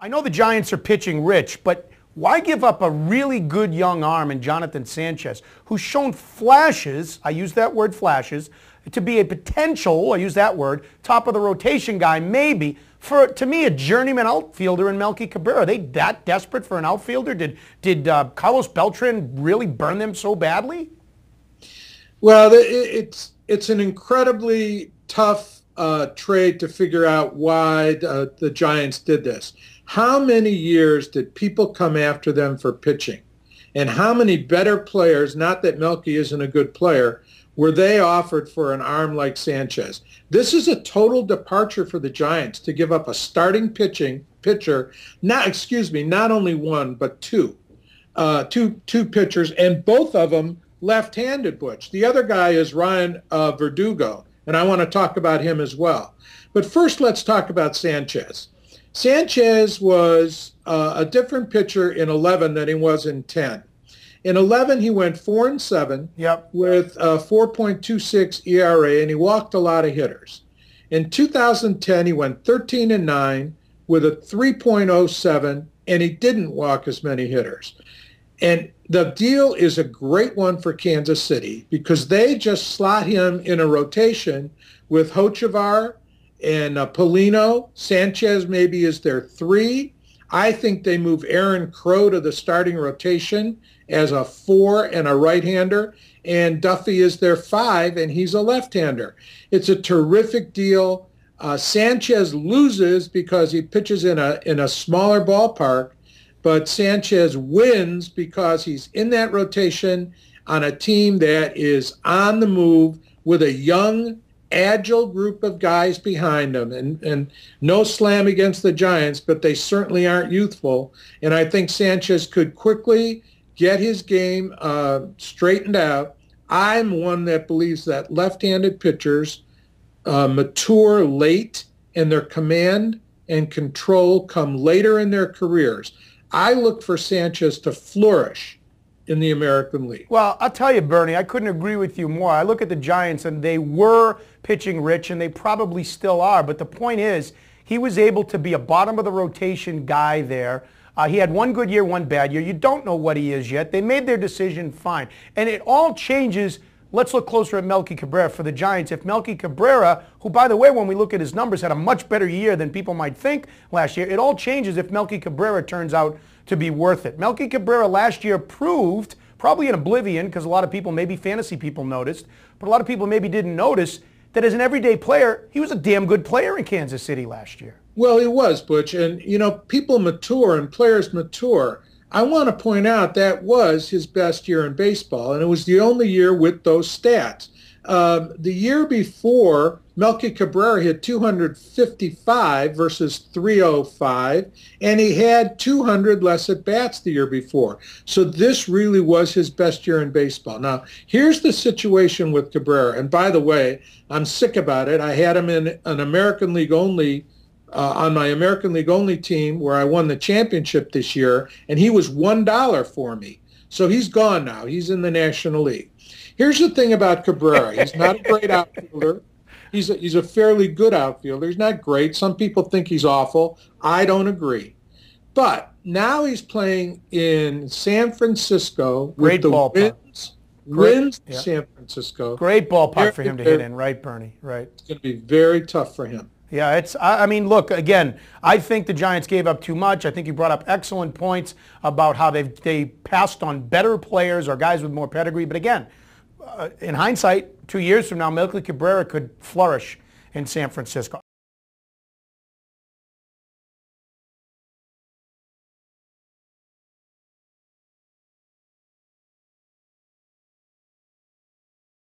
I know the Giants are pitching rich, but why give up a really good young arm in Jonathan Sanchez, who's shown flashes, I use that word flashes, to be a potential, I use that word, top of the rotation guy maybe, for, to me, a journeyman outfielder in Melky Cabrera. Are they that desperate for an outfielder? Did Carlos Beltran really burn them so badly? Well, it's an incredibly tough trade to figure out why the Giants did this. How many years did people come after them for pitching? And how many better players, not that Melky isn't a good player, were they offered for an arm like Sanchez? This is a total departure for the Giants to give up a starting pitcher, not only one, but two pitchers, and both of them left-handed, Butch. The other guy is Ryan Verdugo, and I want to talk about him as well. But first, let's talk about Sanchez. Sanchez was a different pitcher in 11 than he was in 10. In 11, he went 4-7 with a 4.26 ERA, and he walked a lot of hitters. In 2010, he went 13-9 with a 3.07, and he didn't walk as many hitters. And the deal is a great one for Kansas City because they just slot him in a rotation with Hochevar and Polino. Sanchez maybe is their 3. I think they move Aaron Crow to the starting rotation as a 4 and a right-hander, and Duffy is their 5, and he's a left-hander. It's a terrific deal. Sanchez loses because he pitches in a smaller ballpark, but Sanchez wins because he's in that rotation on a team that is on the move with a young, agile group of guys behind him. And no slam against the Giants, but they certainly aren't youthful. And I think Sanchez could quickly get his game straightened out. I'm one that believes that left-handed pitchers mature late, and their command and control come later in their careers. I look for Sanchez to flourish in the American League. Well, I'll tell you, Bernie, I couldn't agree with you more. I look at the Giants, and they were pitching rich, and they probably still are. But the point is, he was able to be a bottom-of-the-rotation guy there. He had one good year, one bad year. You don't know what he is yet. They made their decision fine. And it all changes. Let's look closer at Melky Cabrera for the Giants. If Melky Cabrera, who, by the way, when we look at his numbers, had a much better year than people might think last year, it all changes if Melky Cabrera turns out to be worth it. Melky Cabrera last year proved, probably in oblivion, because a lot of people, maybe fantasy people noticed, but a lot of people maybe didn't notice that as an everyday player, he was a damn good player in Kansas City last year. Well, he was, Butch. And, you know, people mature and players mature. I want to point out that was his best year in baseball, and it was the only year with those stats. The year before, Melky Cabrera hit 255 versus 305, and he had 200 less at-bats the year before. So this really was his best year in baseball. Now, here's the situation with Cabrera. And by the way, I'm sick about it. I had him in an American League only on my American League only team where I won the championship this year, and he was $1 for me. So he's gone now. He's in the National League. Here's the thing about Cabrera. He's not a great outfielder. He's a fairly good outfielder. He's not great. Some people think he's awful. I don't agree. But now he's playing in San Francisco with the Winds San Francisco. Great ballpark for him to hit in, right, Bernie? Right. It's going to be very tough for him. Yeah, I mean, look, again, I think the Giants gave up too much. I think you brought up excellent points about how they passed on better players or guys with more pedigree. But again, in hindsight, 2 years from now, Melky Cabrera could flourish in San Francisco.